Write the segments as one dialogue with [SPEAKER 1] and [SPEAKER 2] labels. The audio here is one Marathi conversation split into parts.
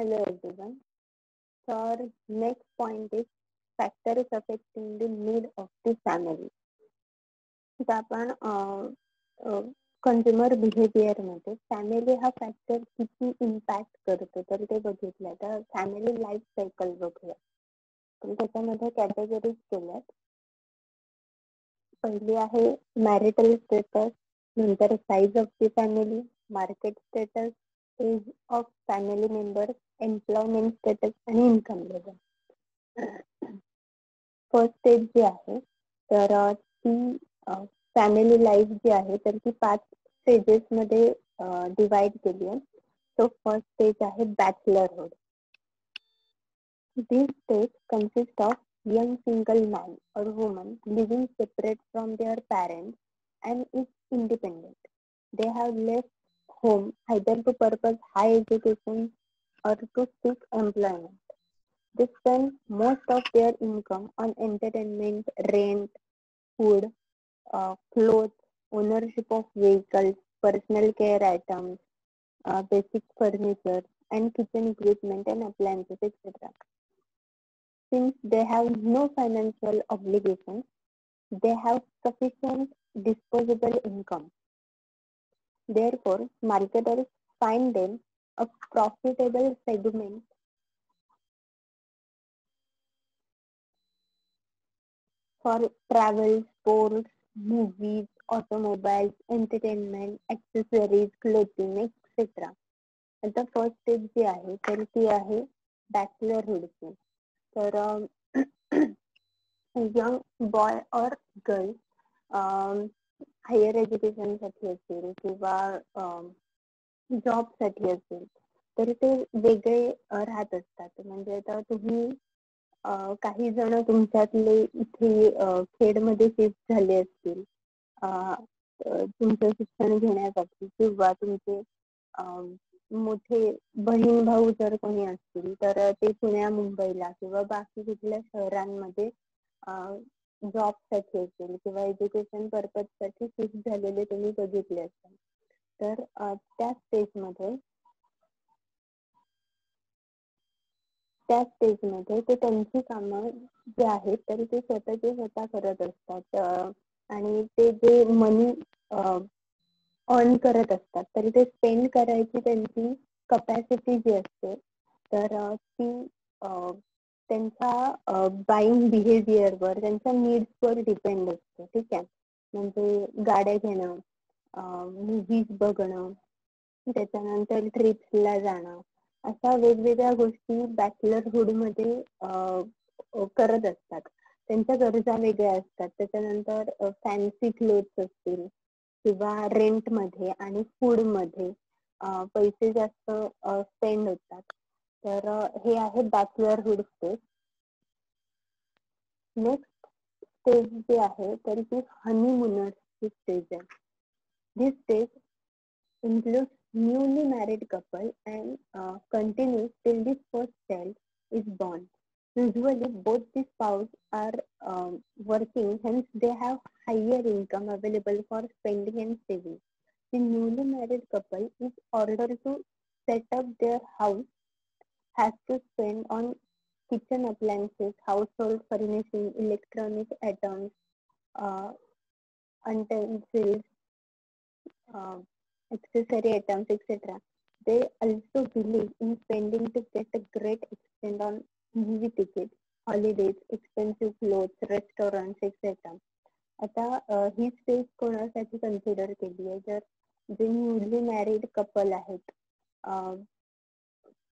[SPEAKER 1] Hello everyone. So our next point is factors affecting the need of the family. तर आपण कंझ्युमर बिहेवियर मध्ये फॅमिली हा फॅक्टर किती इम्पॅक्ट करतो तर ते बघितलं. तर फॅमिली लाईफ सायकल बघूया. तर त्याच्यामध्ये कॅटेगरीज केल्यात. पहिली आहे मॅरिटल स्टेटस, नंतर size of the family, market status, age of family members, employment status आणि इन्कम लेवल. फर्स्ट स्टेज जी आहे तर ती फॅमिली लाईफ जी आहे तर ती 5 स्टेजेस मध्ये डिवाइड केली आहे. सो फर्स्ट स्टेज आहे बॅचलरहुड. This stage consists of young single man or woman living separate from their parents and is independent. They have left home either to pursue high education or to seek employment. They spend most of their income on entertainment, rent, food, clothes, ownership of vehicles, personal care items, basic furniture, and kitchen equipment and appliances, etc. Since they have no financial obligations, they have sufficient disposable income. Therefore, marketers find them a profitable segment for travel, sports, movies, automobiles, entertainment, accessories, clothing, etc. आता फर्स्ट स्टेज जी आहे तर ती आहे बॅचलरहुडची. तर यंग बॉय और गर्ल हायर एज्युकेशन साठी असेल किंवा जॉब साठी असेल तर ते वेगळे राहत असतात. म्हणजे आता तुम्ही काही जण तुमच्यातले इथे खेडमध्ये शिफ्ट झाले असतील तुमचं शिक्षण घेण्यासाठी, किंवा तुमचे मोठे बहीण भाऊ जर कोणी असतील तर ते पुण्या मुंबईला किंवा बाकी कुठल्या शहरांमध्ये जॉब साठी असेल किंवा एज्युकेशन पर्पज साठी शिफ्ट झालेले तुम्ही बघितले असाल. तर त्या स्टेजमध्ये ते त्यांची कामं जी आहेत तर ते स्वतः करत असतात. आणि ते जे मनी अर्न करत असतात तरी ते स्पेंड करायची त्यांची कपॅसिटी जी असते तर ती त्यांच्या बाईंग बिहेवियरवर, त्यांच्या नीड्सवर डिपेंड असते. ठीक आहे. म्हणजे गाड्या घेणं, मूव्हीज बघणं, त्याच्यानंतर ट्रिप्सला जाणं, अशा वेगवेगळ्या गोष्टी बॅचलरहुड मध्ये करत असतात. त्यांच्या गरजा वेगळ्या असतात. त्याच्यानंतर फॅन्सी क्लोथ्स असतील किंवा रेंट मध्ये आणि फूड मध्ये पैसे जास्त स्पेंड होतात. तर हे आहे बॅचलरहुड स्टेज. नेक्स्ट स्टेज जी आहे तर ती हनीमूनर्सची स्टेज आहे. दिस stage includes newly married couple and continues till the first child is born. Usually, both the spouses are working, hence they have higher income available for spending and saving. The newly married couple is ordered to set up their house, has to spend on kitchen appliances, household furnishing, electronic items, uh, utensils, uh, accessory items, etc. They also believe in spending to get a great extent on movie tickets, holidays, expensive clothes, restaurants, etc. आता ही स्टेज कोणासाठी कन्सिडर केली आहे? जर जे न्यूली मॅरिड कपल आहेत,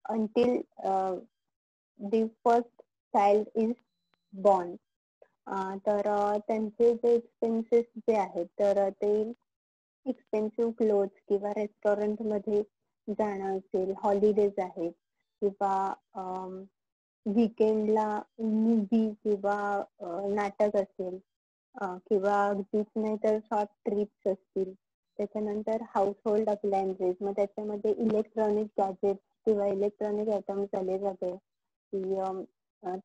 [SPEAKER 1] until the first child is born, तर त्यांचे जे एक्सपेन्सेस जे आहेत तर ते एक्सपेन्सिव्ह क्लोथ्स किंवा रेस्टॉरंट मध्ये जाणं असेल, हॉलिडेज आहेत किंवा वीकेंडला मूवी किंवा नाटक असेल किंवा अगदीच नाही तर शॉर्ट ट्रिप्स असतील. त्याच्यानंतर हाऊस होल्ड अप्लायन्सेस, मग त्याच्यामध्ये इलेक्ट्रॉनिक गॅजेट्स किंवा इलेक्ट्रॉनिक आयटम्स आले जाते की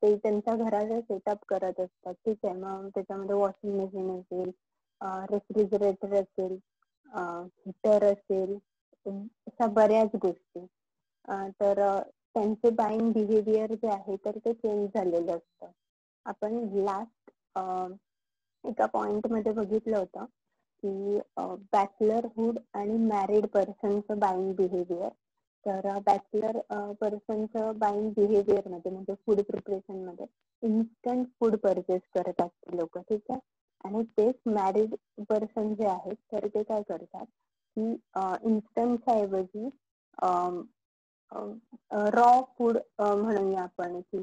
[SPEAKER 1] ते त्यांच्या घराचा सेटअप करत असतात. ठीक आहे. मग त्याच्यामध्ये वॉशिंग मशीन असेल, रेफ्रिजरेटर असेल, हीटर असेल, अशा बऱ्याच गोष्टी. तर त्यांचे बाईंग बिहेवियर जे आहे तर ते चेंज झालेलं असतं. आपण लास्ट एका पॉइंट मध्ये बघितलं होतं की बॅचलरहुड आणि मॅरिड पर्सनचं बाईंग बिहेवियर. तर बॅचलर पर्सनचं बाईंग बिहेवियर मध्ये म्हणजे फूड प्रिपरेशन मध्ये इन्स्टंट फूड परचेस करत असतात लोक, ठीक आहे. आणि तेच मॅरिड पर्सन जे आहेत तर ते काय करतात की इन्स्टंटच्या ऐवजी रॉ फूड म्हणूया आपण की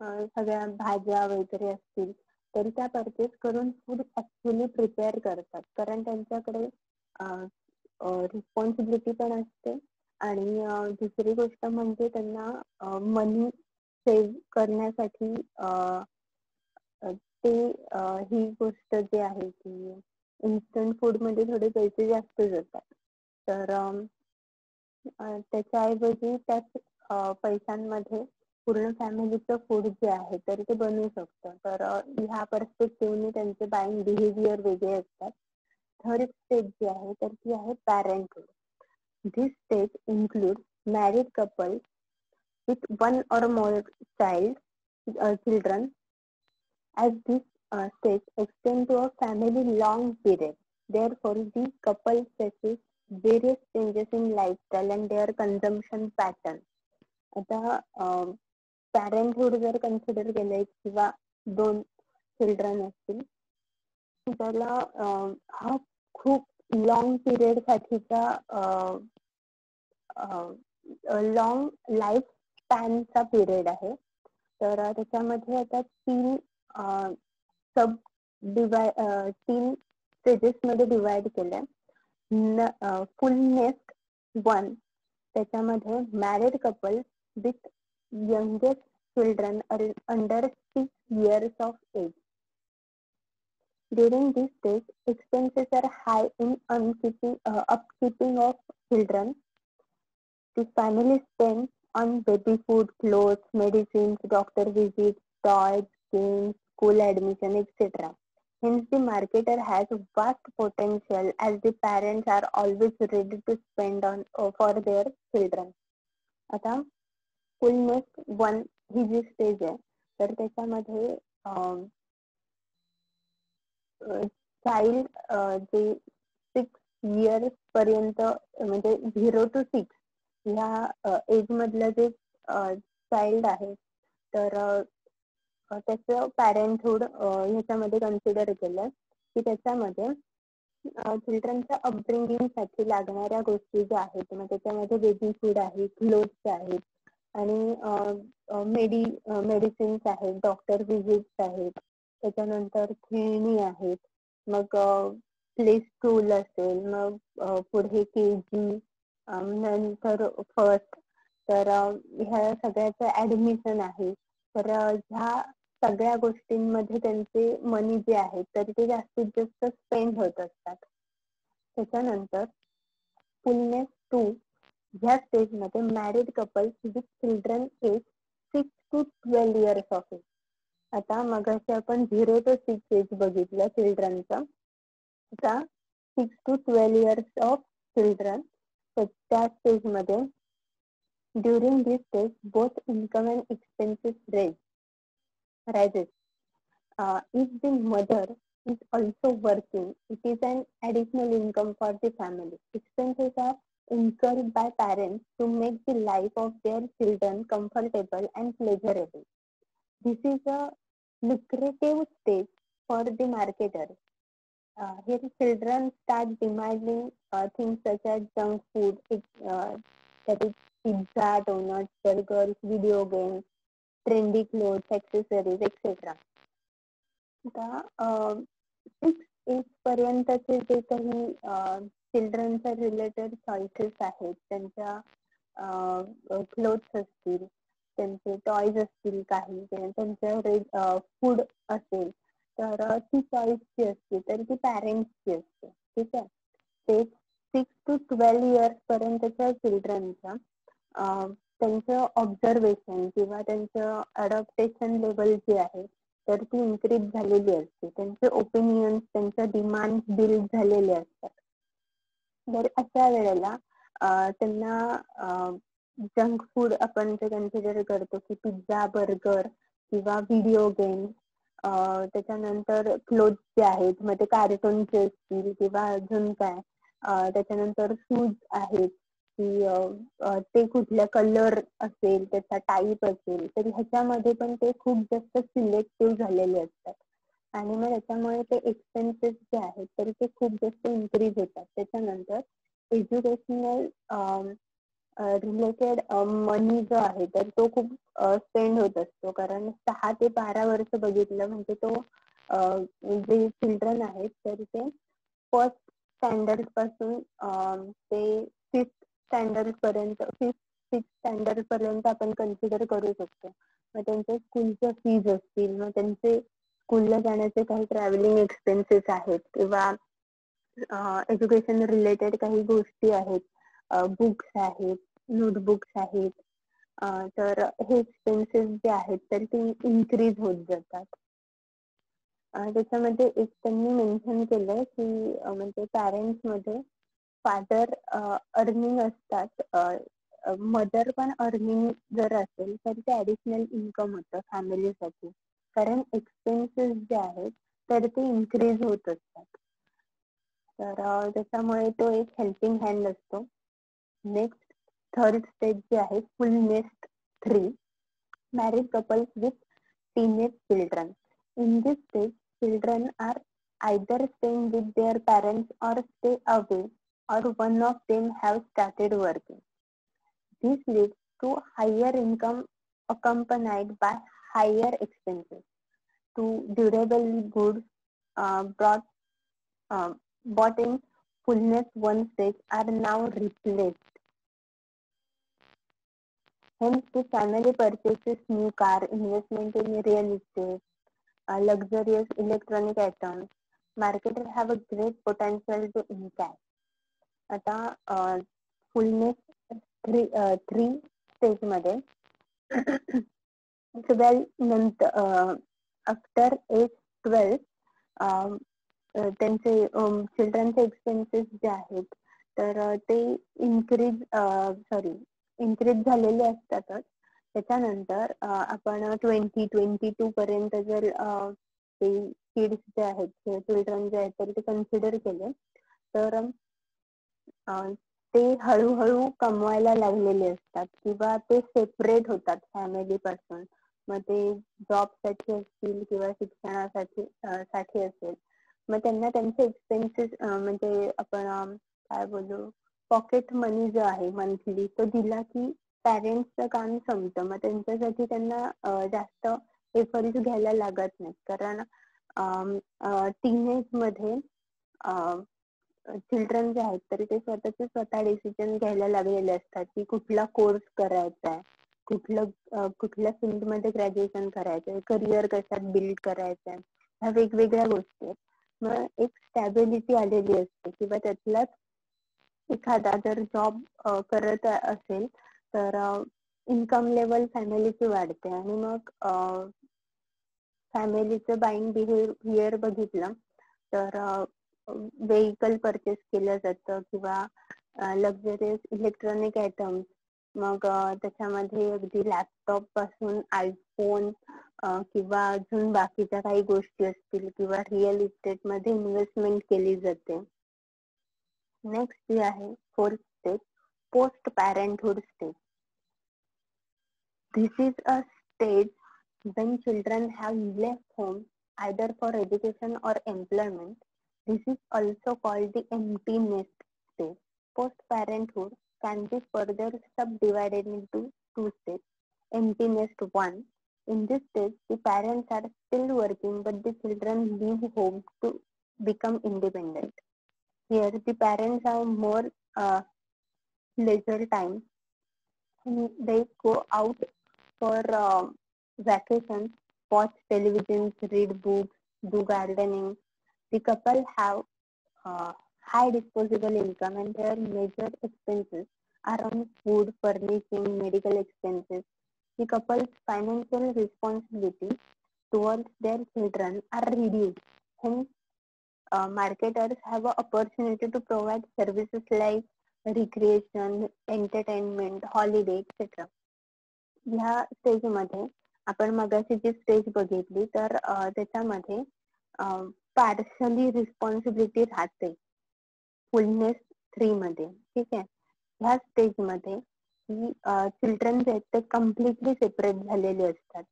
[SPEAKER 1] सगळ्या भाज्या वगैरे असतील तर त्या परचेस करून फूड ऍक्च्युअली प्रिपेअर करतात, कारण त्यांच्याकडे रिस्पॉन्सिबिलिटी पण असते आणि दुसरी गोष्ट म्हणजे त्यांना मनी सेव्ह करण्यासाठी ते ही गोष्ट जी आहे की इन्स्टंट फूड मध्ये थोडे पैसे जास्त जातात. तर त्याच्याऐवजी त्याच पैशांमध्ये पूर्ण फॅमिलीचं फूड जे आहे तर ते बनवू शकतं. तर ह्या पर्स्पेक्टिव्हने त्यांचे बाईंग बिहेवियर वेगळे असतात. थर्ड स्टेज जी आहे तर ती आहे parenthood. This stage include married couple with one or more children, as this stage extend to a family long period. Therefore, the couple faces various changes in lifestyle and their consumption pattern. आता पॅरेंटहुड जर कन्सिडर केलंय किंवा 2 चिल्ड्रन असतील त्याला हा खूप लॉंग पिरियड साठीचा लॉंग लाईफ स्पॅनचा पिरियड आहे. तर त्याच्यामध्ये आता 3 स्टेजेस मध्ये डिवाइड केलंय. फुलनेस 1 त्याच्यामध्ये married couple with youngest children under 6 years of age. During this stage, expenses are high in upkeeping of children. The family spends on baby food, clothes, medicines, doctor visits, toys, games, school admission, etc. Hence, the marketer has vast potential as the parents are always ready to spend on for their children. आता फुलनेस 1 ही जी स्टेज आहे तर त्याच्यामध्ये चाइल्ड जे 6 years पर्यंत म्हणजे 0 to 6 ह्या एज मधलं जे चाइल्ड आहे तर त्याचं पॅरेंटहुड ह्याच्यामध्ये कन्सिडर केलंय की त्याच्यामध्ये चिल्ड्रनच्या अपब्रिंगिंग साठी लागणाऱ्या गोष्टी ज्या आहेत मग त्याच्यामध्ये बेबी फूड आहे, क्लोथ्स आहेत आणि मेडिसिन्स आहेत, डॉक्टर व्हिजिट्स आहेत, त्याच्यानंतर खेळणी आहेत, मग प्ले स्कूल असेल, मग पुढे KG, नंतर फर्स्ट, तर ह्या सगळ्याचं ऍडमिशन आहे. तर ह्या सगळ्या गोष्टींमध्ये त्यांचे मनी जे आहेत तर ते जास्तीत जास्त स्पेंड होत असतात. त्याच्यानंतर फुलनेस 2 ह्या स्टेज मध्ये married couples with children age 6 to 12 years of age. आता मगाशी आपण 0 to 6 एज बघितलं चिल्ड्रनचं. आता 6 to 12 years of चिल्ड्रन त्या स्टेज मध्ये during this stage both income and expenses rises. If the mother is also working, it is an additional income for the family. Expenses are incurred by parents to make the life of their children comfortable and pleasurable. This is a lucrative stage for the marketers. Here children start demanding things such as junk food, that is pizza, donuts, burgers, video games, trendy clothes, accessories, etc. आता 6 एज पर्यंतचे जे काही चिल्ड्रनच्या रिलेटेड चॉईसेस आहेत, त्यांच्या क्लोथ्स असतील, त्यांचे टॉयज असतील, काही त्यांच्या फूड असेल, तर ती चॉईस जी असते तर ती पॅरेंट्सची असते, ठीक आहे. ते 6 to 12 years पर्यंतच्या चिल्ड्रनच्या त्यांचं ऑब्झर्वेशन किंवा त्यांचं अडॉप्टेशन लेवल जे आहे तर ती इन्क्रीज झालेली असते. त्यांचे ओपिनियन्स, त्यांच्या डिमांड बिल्ड झालेले असतात. तर अशा वेळेला त्यांना जंक फूड आपण जे कन्सिडर करतो की पिझ्झा, बर्गर किंवा व्हिडिओ गेम, त्याच्यानंतर क्लोथ जे आहेत मग ते कार्टूनचे असतील किंवा अजून काय, त्याच्यानंतर शूज आहेत की ते कुठल्या कलर असेल, त्याचा टाईप असेल, तर ह्याच्यामध्ये पण ते खूप जास्त सिलेक्टिव्ह झालेले असतात आणि मग त्याच्यामुळे ते एक्सपेन्सेस जे आहेत तर ते खूप जास्त इन्क्रीज होतात. त्याच्यानंतर एज्युकेशनल रिलेटेड मनी जो आहे तर तो खूप स्पेंड होत असतो, कारण 6 ते 12 वर्ष बघितलं म्हणजे तो जे चिल्ड्रन आहेत तर ते फर्स्ट स्टँडर्ड पासून ते फिफ्थ स्टँडर्ड पर्यंत, सिक्स स्टँडर्ड पर्यंत आपण कन्सिडर करू शकतो. मग त्यांचे स्कूलच्या फीज असतील, मग त्यांचे स्कूलला जाण्याचे काही ट्रॅव्हलिंग एक्सपेन्सेस आहेत किंवा एज्युकेशन रिलेटेड काही गोष्टी आहेत, बुक्स आहेत, नोटबुक्स आहेत, तर हे एक्सपेन्सेस जे आहेत तर ते इन्क्रीज होत जातात. त्याच्यामध्ये एक त्यांनी मेन्शन केलंय की म्हणजे पॅरेंट्स मध्ये फादर अर्निंग असतात, मदर पण अर्निंग जर असेल तर ते ऍडिशनल इन्कम होतं फॅमिलीसाठी, कारण एक्सपेन्सेस जे आहेत तर ते इन्क्रीज होत असतात. तर त्याच्यामुळे तो एक हेल्पिंग हँड असतो. नेक्स्ट थर्ड स्टेज जे आहे फुल nest 3, married couples with teenage children. In this stage children are either staying with their parents or stay away, or one of them have started working. This leads to higher income accompanied by higher expenses. To durable goods brought bought in fullness one stage are now replaced. Hence, the family purchases new car, investment in real estate, luxurious electronic items. Marketers have a great potential to impact. आता फुलनेस थ्री स्टेज मध्ये 12 नंतर आफ्टर एज 12 त्यांचे चिल्ड्रनचे एक्सपेन्सेस जे आहेत तर ते इन्क्रीज झालेले असतातच. त्याच्यानंतर आपण 2022 पर्यंत जर ते किड्स जे आहेत, चिल्ड्रन जे आहेत तर ते कन्सिडर केले तर ते हळूहळू कमवायला लागलेले असतात किंवा ते सेपरेट होतात फॅमिली पासून. मग ते जॉब साठी असतील किंवा शिक्षणासाठी असेल, मग त्यांना त्यांचे एक्सपेन्सेस म्हणजे आपण काय बोलू, पॉकेट मनी जो आहे मंथली तो दिला की पॅरेंट्सचं काम संपतं. मग त्यांच्यासाठी त्यांना जास्त एफर्ट्स घ्यायला लागत नाही, कारण टीनेज मध्ये चिल्ड्रन जे आहेत तर ते स्वतः डिसिजन घ्यायला लागलेले असतात की कुठला कोर्स करायचा आहे, कुठल्या फील्ड मध्ये ग्रॅज्युएशन करायचंय, करिअर कशात बिल्ड करायचंय, ह्या वेगवेगळ्या गोष्टी आहेत. मग एक स्टॅबिलिटी आलेली असते किंवा त्यातलाच एखादा जर जॉब करत असेल तर इन्कम लेवल फॅमिलीची वाढते आणि मग फॅमिलीचं बाईंग बिहेवियर बघितलं तर व्हेकल परचेस केलं जातं किंवा लक्झरियस इलेक्ट्रॉनिक आयटम्स, मग त्याच्यामध्ये अगदी लॅपटॉप पासून आयफोन किंवा अजून बाकीच्या काही गोष्टी असतील किंवा रिअल इस्टेट मध्ये इन्व्हेस्टमेंट केली जाते. नेक्स्ट जे आहे fourth stage, post parenthood stage. This is a stage when children have left home either for education or employment. This is also called the empty nest stage. Post-parenthood can be further subdivided into two stages. Empty nest 1. In this stage, the parents are still working but the children leave home to become independent. Here, the parents have more leisure time. They go out for vacations, watch television, read books, do gardening. The couple have high disposable income and their major expenses are on food, furnishing, medical expenses. The couple's financial responsibilities towards their children are reduced. Hence, marketers have an opportunity to provide services like recreation, entertainment, holiday etcetera. ह्या स्टेजमध्ये आपण मगाशी जी स्टेज बघितली तर त्याच्यामध्ये पार्शली रिस्पॉन्सिबिलिटी राहते फुलनेस 3 मध्ये. ठीक आहे. ह्या स्टेजमध्ये चिल्ड्रन जे आहेत ते कम्प्लिटली सेपरेट झालेले असतात.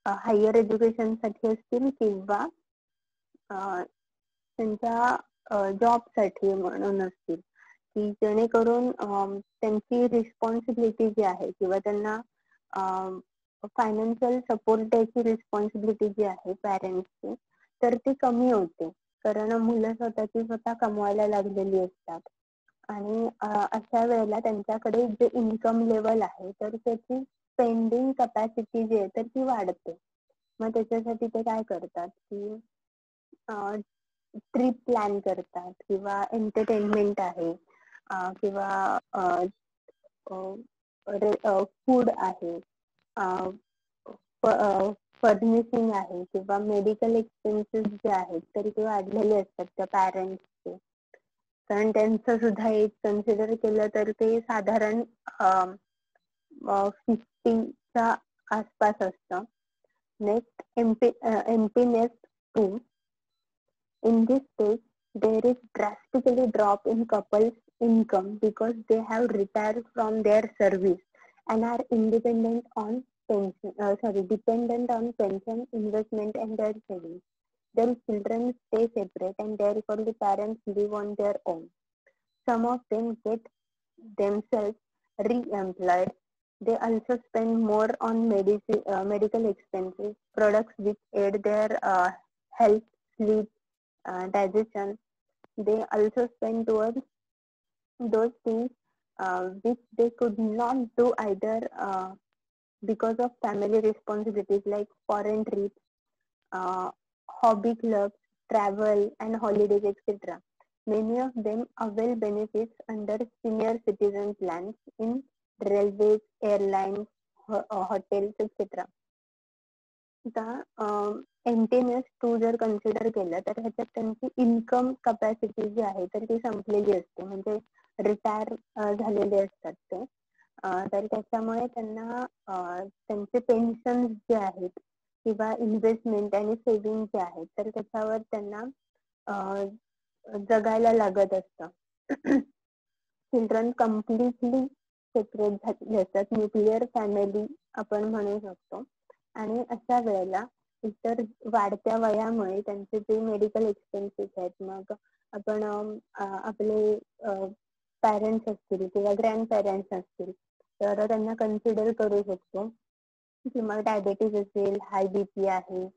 [SPEAKER 1] हायर एज्युकेशन साठी असतील किंवा त्यांच्या जॉब साठी म्हणून असतील, की जेणेकरून त्यांची रिस्पॉन्सिबिलिटी जी आहे किंवा त्यांना फायनान्शियल सपोर्ट द्यायची रिस्पॉन्सिबिलिटी जी आहे पॅरेंट्सची, तर ती कमी होते. कारण मुलं स्वतः कमवायला लागलेली असतात आणि अशा वेळेला त्यांच्याकडे जे इन्कम लेवल आहे तर त्याची स्पेंडिंग कपॅसिटी जी आहे तर ती वाढते. मग त्याच्यासाठी ते काय करतात की ट्रिप प्लॅन करतात किंवा एंटरटेनमेंट आहे किंवा फूड आहे, फर्निशिंग आहे किंवा मेडिकल एक्सपेन्सेस जे आहेत तरी ते वाढलेले असतात त्या पॅरेंट्सचे. कारण त्यांचं सुद्धा एज कन्सिडर केलं तर ते साधारण 50च्या आसपास असतं. Next emptiness 2. In this stage, there is drastically drop in couples' income because they have retired from their service and are dependent on pension, investment, and their savings. Their children stay separate, and therefore the parents live on their own. Some of them get themselves re-employed. They also spend more on medical expenses, products which aid their health, sleep, digestion. They also spend towards those things which they could not do either because of family responsibilities like foreign trips, hobby clubs, travel, and holidays, etc. Many of them avail benefits under senior citizen plans in railways, airlines, hotels, etc. आता एमटीएनएस 2 जर कन्सिडर केलं तर ह्याच्यात त्यांची इन्कम कपॅसिटी जी आहे तर ती संपलेली असते, म्हणजे रिटायर झालेले असतात ते. तर त्याच्यामुळे त्यांना त्यांचे पेन्शन जे आहेत किंवा इन्व्हेस्टमेंट आणि सेव्हिंग जे आहेत तर त्याच्यावर त्यांना जगायला लागत असतं. चिल्ड्रन कम्प्लिटली सेपरेट झालेले असतात, न्यूक्लिअर फॅमिली आपण म्हणू शकतो. आणि अशा वेळेला इतर वाढत्या वयामुळे त्यांचे जे मेडिकल एक्सपेन्सेस आहेत, मग आपण आपले पॅरेंट्स असतील किंवा ग्रँड पॅरेंट्स असतील तर त्यांना कन्सिडर करू शकतो की मग डायबेटीज असेल, हाय बीपी आहे,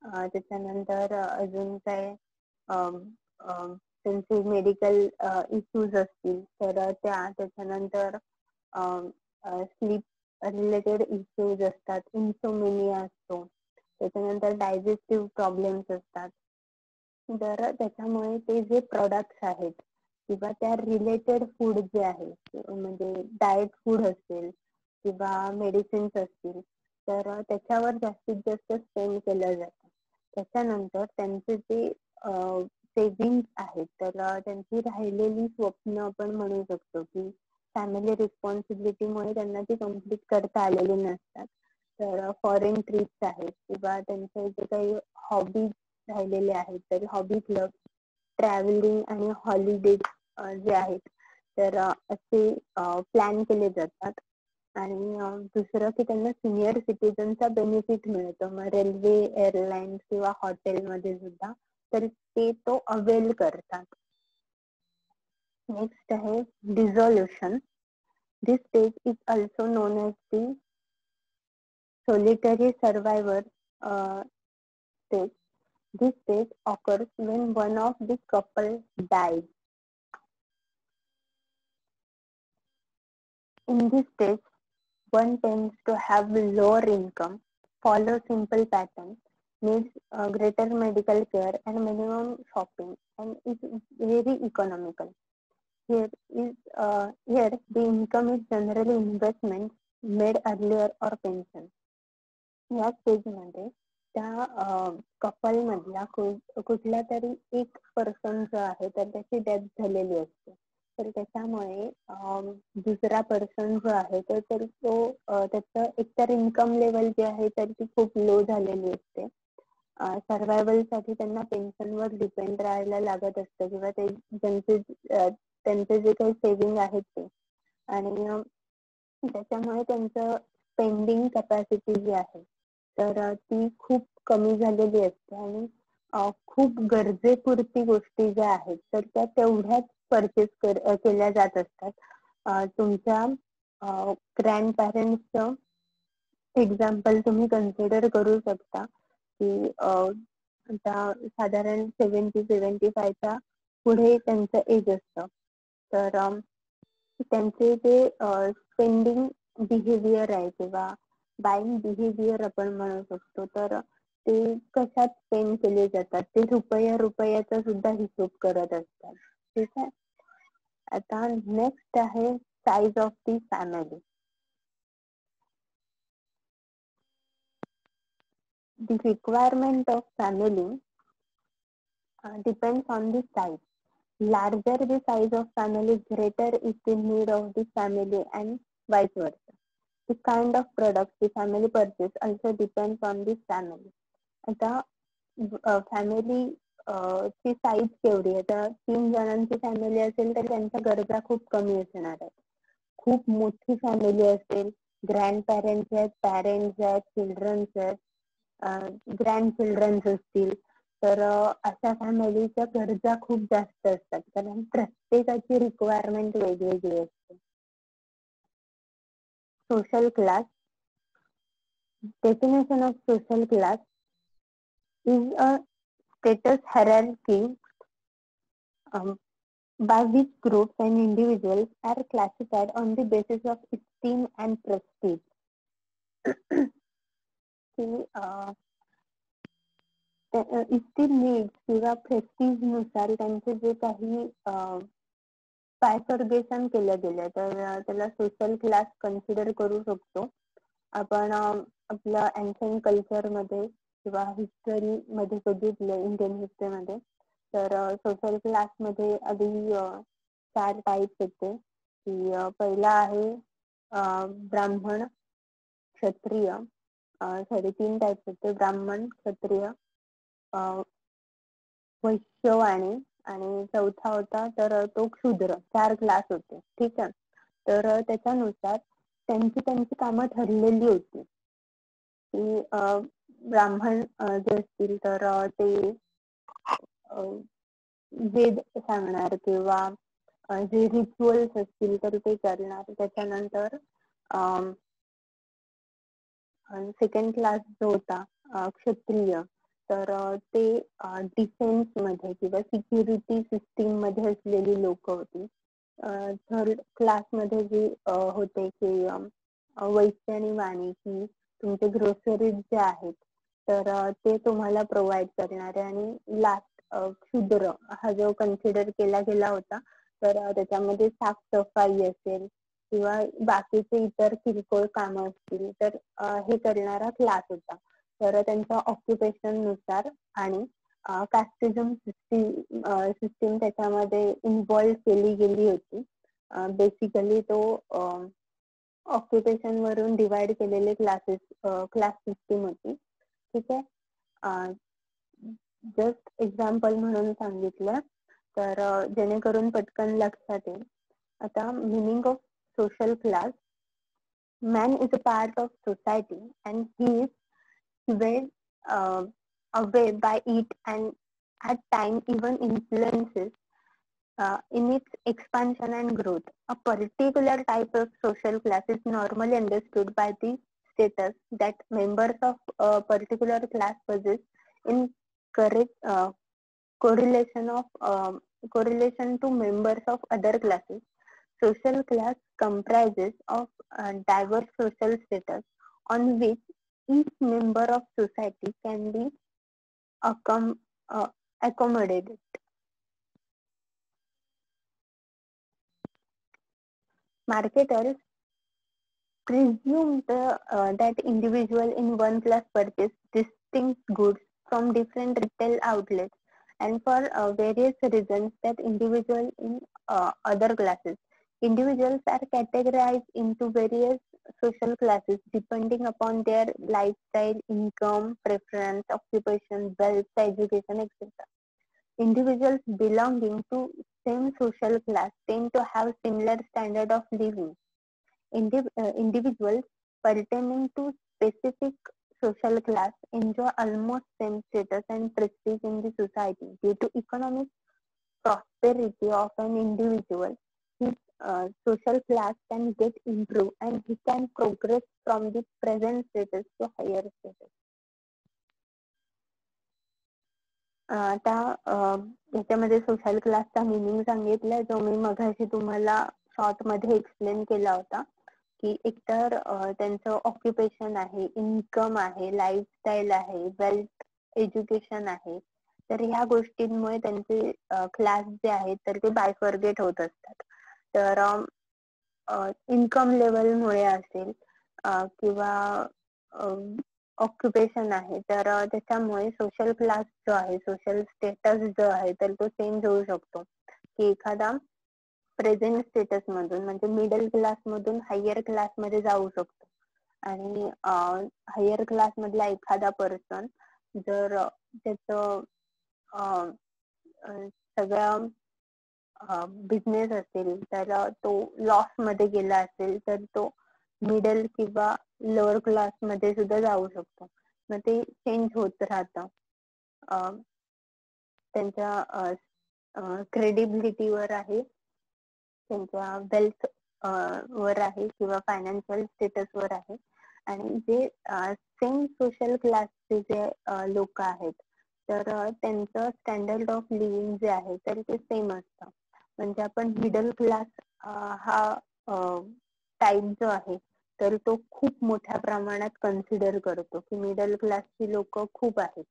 [SPEAKER 1] त्याच्यानंतर अजून काय त्यांचे मेडिकल इश्यूज असतील तर त्याच्यानंतर स्लीप रिलेटेड इश्यूज असतात, इन्सोमिनिया असतो, त्याच्यानंतर डायजेस्टिव्ह प्रॉब्लेम्स असतात. तर त्याच्यामुळे ते जे प्रोडक्ट्स आहेत किंवा त्या रिलेटेड फूड जे आहे, म्हणजे डाएट फूड असेल किंवा मेडिसिन्स असतील तर त्याच्यावर जास्तीत जास्त स्पेंड केलं जातं. त्याच्यानंतर त्यांचे जे सेव्हिंग्स आहेत तर त्यांची राहिलेली स्वप्न आपण म्हणू शकतो की फॅमिली रिस्पॉन्सिबिलिटीमुळे त्यांना ती कम्प्लीट करता आलेली नसतात. तर फॉरेन ट्रिप्स आहेत किंवा त्यांचे जे काही हॉबीज राहिलेले आहेत तर हॉबी क्लब, ट्रॅव्हलिंग आणि हॉलिडेज जे आहेत तर असे प्लॅन केले जातात. आणि दुसरं की त्यांना सिनियर सिटीजनचा बेनिफिट मिळतो, मग रेल्वे, एअरलाईन्स किंवा हॉटेलमध्ये सुद्धा तर ते तो अवेल करतात. नेक्स्ट आहे dissolution. This stage is also known as the solitary survivor stage. This stage occurs when one of the couple dies. In this stage, one tends to have lower income, follow simple patterns, needs greater medical care and minimum shopping, and is very economical. Here the income is generally investments made earlier or pension. या स्टेज मध्ये त्या कपल मधला कुठला तरी एक पर्सन जो आहे तर त्याची डेथ झालेली असते. तर त्याच्यामुळे दुसरा पर्सन जो आहे तर तो त्याचं एकतर इन्कम लेवल जे आहे तर ती खूप लो झालेली असते. सर्वायवल साठी त्यांना पेन्शनवर डिपेंड राहायला लागत असतं किंवा ते त्यांचे जे काही सेव्हिंग आहेत ते, आणि त्याच्यामुळे त्यांचं स्पेंडिंग कॅपॅसिटी जी आहे तर ती खूप कमी झालेली असते, आणि खूप गरजेपुरती गोष्टी ज्या आहेत तर त्या तेवढ्याच परचेस केल्या जात असतात. तुमच्या ग्रँड पॅरेंट्सचं एक्झाम्पल तुम्ही कन्सिडर करू शकता की आता साधारण 70-75च्या पुढे त्यांचं एज असतं. तर त्यांचे जे स्पेंडिंग बिहेवियर आहे किंवा बाईंग बिहेवियर आपण म्हणू शकतो, तर ते कशात स्पेंड केले जातात ते रुपयाचा सुद्धा हिशोब करत असतात. ठीक आहे. आता नेक्स्ट आहे size of the family. The requirement of family depends on the size. Larger the size of family, greater is the need of the family, and vice versa. The kind of products the family purchase also depends on the family. आता फॅमिली ची साईज केवढी आहे, तर 3 जणांची फॅमिली असेल तर त्यांच्या गरजा खूप कमी असणार आहेत. खूप मोठी फॅमिली असेल, ग्रँड पॅरेंट्स आहेत, पॅरेंट्स आहेत, चिल्ड्रन्स आहेत, ग्रँड चिल्ड्रन्स असतील, तर अशा फॅमिलीच्या गरजा खूप जास्त असतात, कारण प्रत्येकाची रिक्वायरमेंट वेगवेगळी असते. Social class. Definition of social class is a status hierarchy by which groups and individuals are classified on the basis of esteem and prestige. Esteem needs किंवा प्रेस्टीज नुसार त्यांचे जे काही बायफर्गेशन केलं गेलं तर त्याला सोशल क्लास कन्सिडर करू शकतो आपण. आपल्या एन्शंट कल्चर मध्ये किंवा हिस्टरी मध्ये बघितलं, इंडियन हिस्टरी मध्ये, तर सोशल क्लास मध्ये आधी 4 टाईप्स होते. की पहिला आहे ब्राह्मण, क्षत्रिय, 3 टाईप्स होते, ब्राह्मण, क्षत्रिय, वैश्यवाणी, आणि चौथा होता तर तो क्षुद्र. 4 क्लास होते. ठीक आहे. तर त्याच्यानुसार त्यांची त्यांची कामं ठरलेली होती की ब्राह्मण जे असतील तर ते वेद सांगणार किंवा जे रिच्युअल्स असतील तर ते करणार. त्याच्यानंतर सेकंड क्लास जो होता क्षत्रिय, तर ते डिफेन्स मध्ये किंवा सिक्युरिटी सिस्टीम मध्ये असलेली लोक होती. थर्ड क्लास मध्ये जे होते की वैश्य आणि वाणी, की तुमचे ग्रोसरीज जे आहेत तर ते तुम्हाला प्रोव्हाइड करणारे. आणि लास्ट क्षुद्र हा जो कन्सिडर केला गेला होता, तर त्याच्यामध्ये साफसफाई असेल किंवा बाकीचे इतर किरकोळ कामं असतील तर हे करणारा क्लास होता. तर त्यांच्या ऑक्युपेशन नुसार आणि कास्टिझम सिस्टीम त्याच्यामध्ये इन्व्हॉल्व केली गेली होती. बेसिकली तो ऑक्युपेशन वरून डिवाइड केलेले क्लास सिस्टीम होती. ठीक आहे. जस्ट एक्झाम्पल म्हणून सांगितलं तर जेणेकरून पटकन लक्षात येईल. आता meaning of social class. Man is a part of society and he is swayed away by it, and at times even influences in its expansion and growth. A particular type of social class is normally understood by the status that members of a particular class possess in correct correlation to members of other classes. Social class comprises of diverse social status on which each member of society can be accommodated. Marketers presume that individual in one class purchase distinct goods from different retail outlets and for various reasons that individual in other classes. Individuals are categorized into various social classes depending upon their lifestyle, income, preference, occupation, wealth, education, etc. Individuals belonging to same social class tend to have similar standard of living. Individuals pertaining to specific social class enjoy almost same status and prestige in the society. Due to economic prosperity of an individual, his social class can get improved and he can progress from the present status to higher status. आता याच्यामध्ये सोशल क्लासचा मिनिंग सांगितलाय जो मी मगाशी तुम्हाला शॉर्ट मध्ये एक्सप्लेन केला होता की एकतर त्यांचं ऑक्युपेशन आहे, इन्कम आहे, लाईफस्टाईल आहे, वेल्थ, एज्युकेशन आहे. तर ह्या गोष्टींमुळे त्यांचे क्लास जे आहेत तर ते बायफर्गेट होत असतात. तर इन्कम लेवलमुळे असेल किंवा ऑक्युपेशन आहे तर त्याच्यामुळे सोशल क्लास जो आहे, सोशल स्टेटस जो आहे तर तो चेंज होऊ शकतो. की एखादा प्रेझेंट स्टेटस मधून म्हणजे मिडल क्लास मधून हायर क्लास मध्ये जाऊ शकतो आणि हायर क्लास मधला एखादा पर्सन जर त्याचं सगळं बिझनेस असेल तर तो लॉस मध्ये गेला असेल तर तो मिडल किंवा लोअर क्लास मध्ये सुद्धा जाऊ शकतो. मग ते चेंज होत राहतं. त्यांच्या क्रेडिबिलिटीवर आहे, त्यांच्या वेल्थ वर आहे किंवा फायनान्शियल स्टेटस वर आहे. आणि जे सेम सोशल क्लासचे जे लोक आहेत तर त्यांचं स्टँडर्ड ऑफ लिव्हिंग जे आहे तर ते सेम असतं. म्हणजे आपण मिडल क्लास हा टाईप जो आहे तर तो खूप मोठ्या प्रमाणात कन्सिडर करतो की मिडल क्लासची लोक खूप आहेत.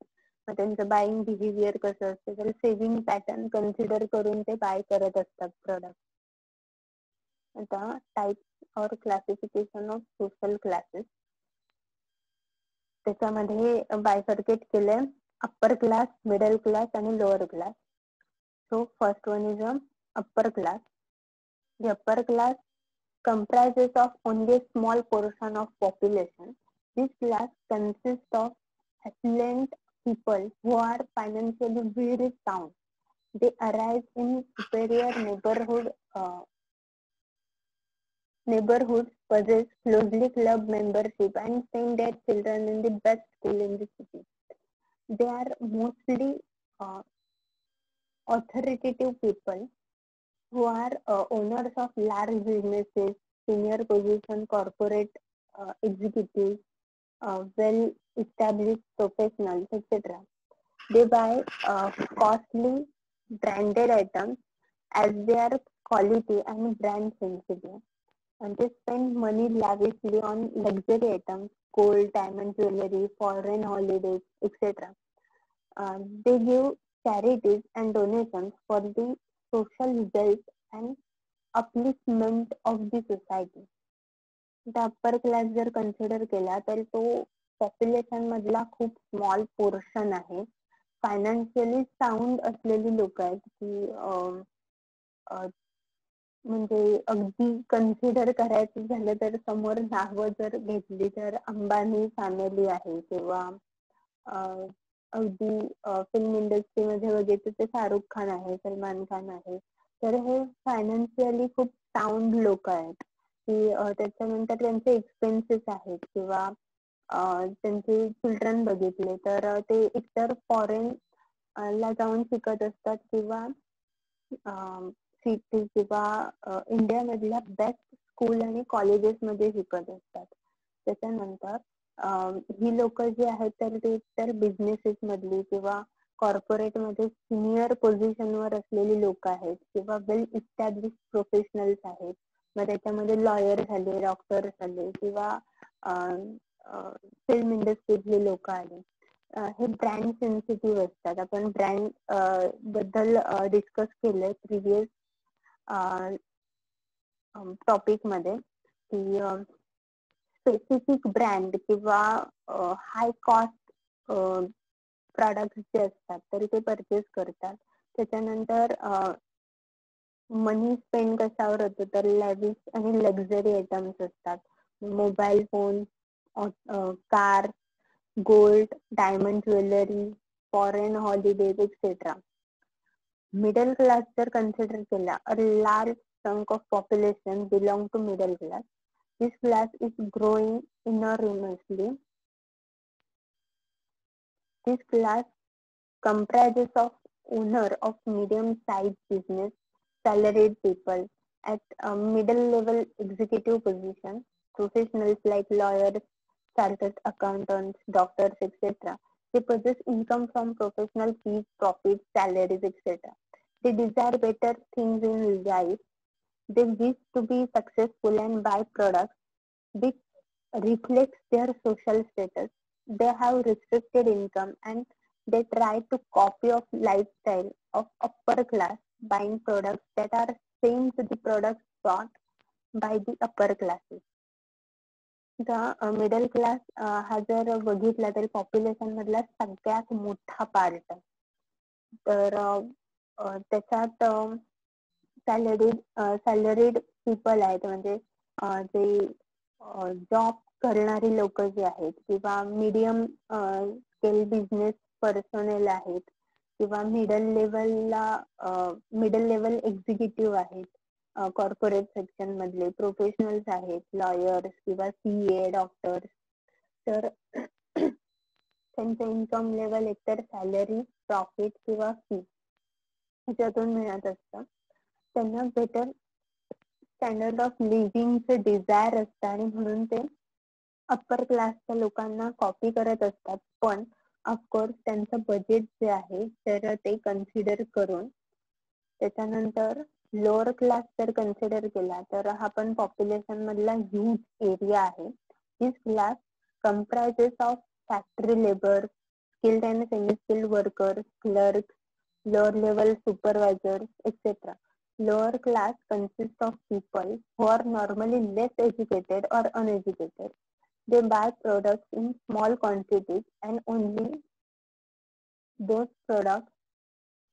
[SPEAKER 1] मग त्यांचं बाईंग बिहेवियर कसं असतं तर सेव्हिंग पॅटर्न कन्सिडर करून ते बाय करत असतात प्रोडक्ट. आता टाइप्स और क्लासिफिकेशन ऑफ सोशल क्लासेस त्याच्यामध्ये बायफर्केट केलंय अप्पर क्लास, मिडल क्लास आणि lower class. So first one is upper class. The upper class comprises of only a small portion of population. This class consists of affluent people who are financially very sound. They arise in superior neighborhoods, possess closely club membership, and send their children in the best school in the city. They are mostly authoritative people who are owners of large businesses, senior position corporate executives, well-established professionals, etc. They buy costly branded items as they are quality and brand sensitive. And they spend money lavishly on luxury items, gold, diamond jewelry, foreign holidays, etc. They give charities and donations for the social wealth and upliftment of the society. The upper class जर कन्सिडर केला तर तो पॉप्युलेशन मधला खूप स्मॉल पोर्शन आहे. फायनान्शियली साऊंड असलेली लोक आहेत की म्हणजे अगदी कन्सिडर करायचं झालं तर समोर नावं जर घेतली तर अंबानी फॅमिली आहे किंवा अगदी फिल्म इंडस्ट्रीमध्ये बघितलं तर शाहरुख खान आहे, सलमान खान आहे. तर हे फायनान्शियली खूप साऊंड लोक आहेत की त्याच्यानंतर त्यांचे एक्सपेन्सेस आहेत किंवा त्यांचे चिल्ड्रन बघितले तर ते एकतर फॉरेन ला जाऊन शिकत असतात किंवा सिटी किंवा इंडियामधल्या बेस्ट स्कूल आणि कॉलेजेस मध्ये शिकत असतात. त्याच्यानंतर ही लोक जी आहेत तर ते तर बिझनेसेस मधली किंवा कॉर्पोरेट मध्ये सिनियर पोझिशनवर असलेली लोक आहेत किंवा वेल इस्टॅब्लिश प्रोफेशनल्स आहेत. मग त्याच्यामध्ये लॉयर झाले, डॉक्टर झाले किंवा फिल्म इंडस्ट्रीतले लोक आले. हे ब्रँड सेन्सिटिव्ह असतात. आपण ब्रँड बद्दल डिस्कस केलंय प्रिव्हियस टॉपिक मध्ये की स्पेसिफिक ब्रँड किंवा हाय कॉस्ट प्रॉडक्ट्स जे असतात तर ते परचेस करतात. त्याच्यानंतर मनी स्पेंड कशावर होतो तर लॅविश आणि लक्झरी आयटम्स असतात. Mobile phone, car, gold, diamond jewellery, foreign holidays etcetera. Middle class जर कन्सिडर केला, a large chunk of population belong to middle class. This class is growing enormously. This class comprises of owner of medium-sized business, salaried people at a middle-level executive position, professionals like lawyers, chartered accountants, doctors, etc. They possess income from professional fees, profits, salaries, etc. They desire better things in life. They wish to be successful and buy products which reflects their social status. They have restricted income and they try to copy of lifestyle of upper class, buying products that are same to the products bought by the upper classes. The middle class हा जर बघितला तरी पॉप्युलेशन मधला सगळ्यात मोठा पार्ट आहे. तर त्याच्यात सॅलरीड पीपल आहेत, म्हणजे जे जॉब करणारी लोक जी आहेत किंवा मीडियम स्केल बिझनेस पर्सनल आहेत किंवा मिडल लेवल एक्झिक्युटिव्ह आहेत, कॉर्पोरेट सेक्शन मधले प्रोफेशनल्स आहेत, लॉयर्स किंवा CA, डॉक्टर्स. तर त्यांचं इन्कम लेवल एकतर सॅलरी, प्रॉफिट किंवा फी ह्याच्यातून मिळत असतं. त्यांना बेटर स्टँडर्ड ऑफ लिव्हिंगचं डिझायर असतं आणि म्हणून ते अप्पर क्लासच्या लोकांना कॉपी करत असतात. पण ऑफकोर्स त्यांचं बजेट जे आहे तर ते कन्सिडर करून. त्याच्यानंतर लोअर क्लास जर कन्सिडर केला तर हा पण पॉप्युलेशन मधला ह्यूज एरिया आहे. दिस class comprises of factory labor, skilled and semi-skilled workers, clerks, lower level supervisors, etc. Lower class consists of people who are normally less educated or uneducated. They buy products in small quantities and only those products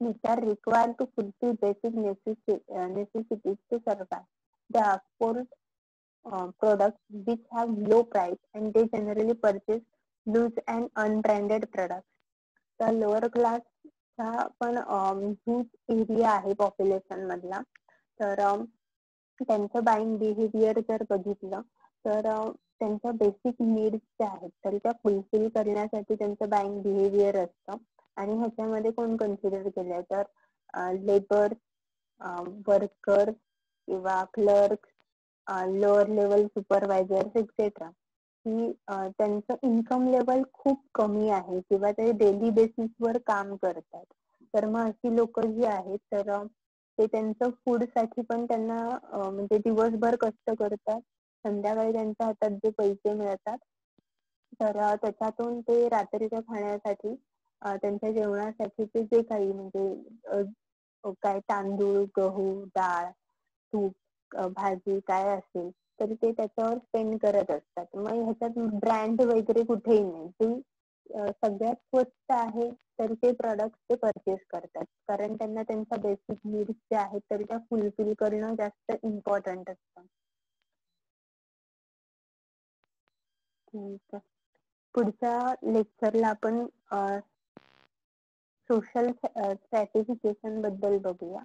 [SPEAKER 1] which are required to fulfill basic necessities to survive. They afford products which have low price and they generally purchase loose and unbranded products. तर लोअर क्लासचा पण ह्यूज एरिया आहे पॉप्युलेशन मधला. तर त्यांचं बाईंग बिहेवियर जर बघितलं तर त्यांच्या बेसिक नीड्स ज्या आहेत तर त्या फुलफिल करण्यासाठी त्यांचं बाईंग बिहेवियर असतं. आणि ह्याच्यामध्ये कोण कन्सिडर केलंय तर लेबर, वर्कर किंवा clerk, lower level supervisors etcetera. की त्यांचं इन्कम लेवल खूप कमी आहे किंवा ते डेली बेसिसवर काम करतात. तर मग अशी लोक जी आहेत तर ते त्यांचं फूड साठी पण त्यांना म्हणजे दिवसभर कष्ट करतात, संध्याकाळी त्यांच्या हातात जे पैसे मिळतात तर त्याच्यातून ते रात्रीच्या खाण्यासाठी त्यांच्या जेवणासाठी जे काही म्हणजे काय तांदूळ, गहू, डाळ, तूप, भाजी काय असेल तर ते त्याच्यावर स्पेंड करत असतात. मग ह्याच्यात ब्रँड वगैरे कुठेही नाही. जे सगळ्यात स्वस्त आहे तर ते प्रोडक्ट ते परचेस करतात, कारण त्यांना त्यांच्या बेसिक नीड्स ज्या आहेत तर त्या फुलफिल करणं जास्त इम्पॉर्टंट असतं. ठीक आहे. पुढच्या लेक्चरला आपण सोशल स्ट्रॅटिफिकेशन बद्दल बघूया.